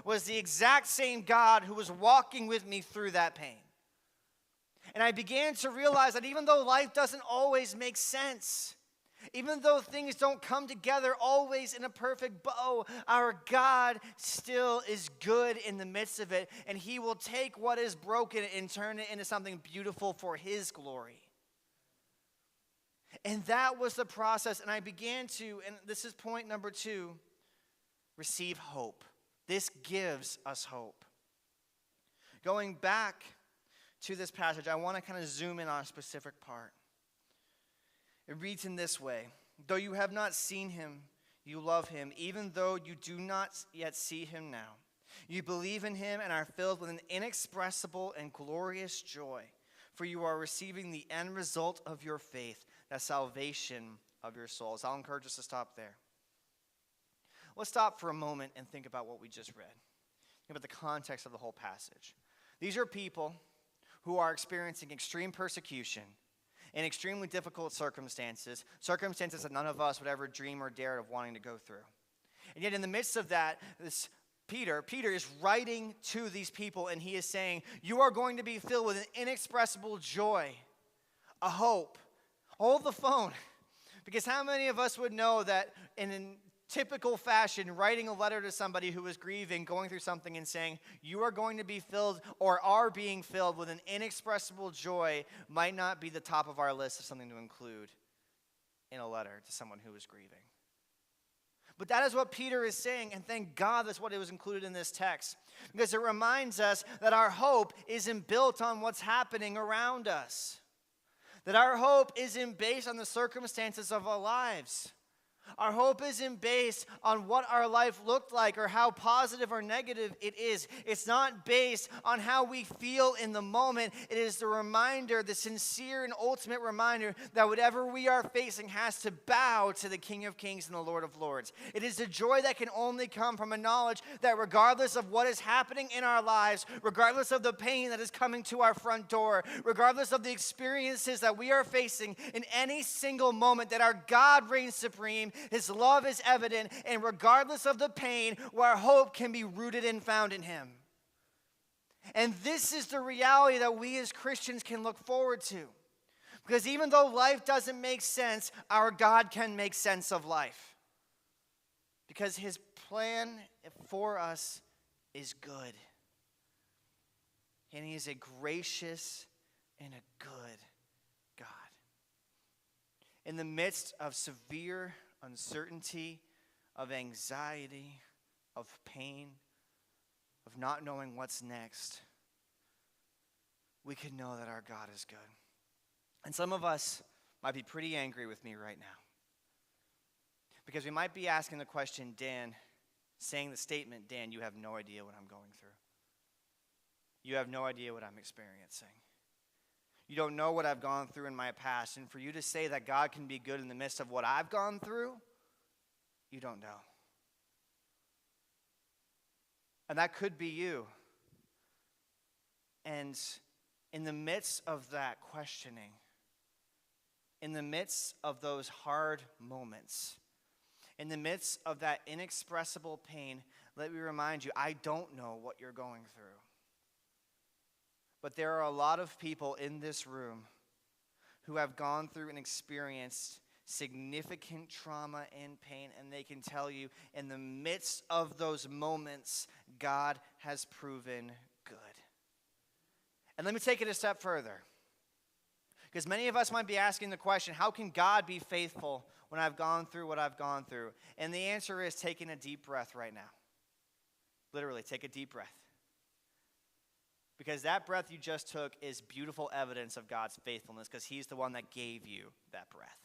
was the exact same God who was walking with me through that pain. And I began to realize that even though life doesn't always make sense, even though things don't come together always in a perfect bow, our God still is good in the midst of it, and he will take what is broken and turn it into something beautiful for his glory. And that was the process, and I began to, and this is point number 2, receive hope. This gives us hope. Going back to this passage, I want to kind of zoom in on a specific part. It reads in this way: though you have not seen him, you love him, even though you do not yet see him now. You believe in him and are filled with an inexpressible and glorious joy, for you are receiving the end result of your faith, the salvation of your souls. I'll encourage us to stop there. Let's stop for a moment and think about what we just read. Think about the context of the whole passage. These are people who are experiencing extreme persecution in extremely difficult circumstances that none of us would ever dream or dare of wanting to go through. And yet in the midst of that, Peter is writing to these people, and he is saying, you are going to be filled with an inexpressible joy, a hope. Hold the phone, because how many of us would know that in typical fashion, writing a letter to somebody who is grieving, going through something, and saying, you are going to be filled or are being filled with an inexpressible joy might not be the top of our list of something to include in a letter to someone who is grieving. But that is what Peter is saying, and thank God that's what it was included in this text, because it reminds us that our hope isn't built on what's happening around us, that our hope isn't based on the circumstances of our lives. Our hope isn't based on what our life looked like or how positive or negative it is. It's not based on how we feel in the moment. It is the reminder, the sincere and ultimate reminder that whatever we are facing has to bow to the King of Kings and the Lord of Lords. It is a joy that can only come from a knowledge that regardless of what is happening in our lives, regardless of the pain that is coming to our front door, regardless of the experiences that we are facing in any single moment, that our God reigns supreme. His love is evident, and regardless of the pain, our hope can be rooted and found in him. And this is the reality that we as Christians can look forward to. Because even though life doesn't make sense, our God can make sense of life. Because his plan for us is good. And he is a gracious and a good God. In the midst of severe uncertainty, of anxiety, of pain, of not knowing what's next, we can know that our God is good. And some of us might be pretty angry with me right now, because we might be asking the question, Dan, saying the statement, Dan, you have no idea what I'm going through. You have no idea what I'm experiencing. You don't know what I've gone through in my past. And for you to say that God can be good in the midst of what I've gone through, you don't know. And that could be you. And in the midst of that questioning, in the midst of those hard moments, in the midst of that inexpressible pain, let me remind you, I don't know what you're going through. But there are a lot of people in this room who have gone through and experienced significant trauma and pain, and they can tell you in the midst of those moments, God has proven good. And let me take it a step further, because many of us might be asking the question, how can God be faithful when I've gone through what I've gone through? And the answer is taking a deep breath right now. Literally, take a deep breath. Because that breath you just took is beautiful evidence of God's faithfulness, because he's the one that gave you that breath.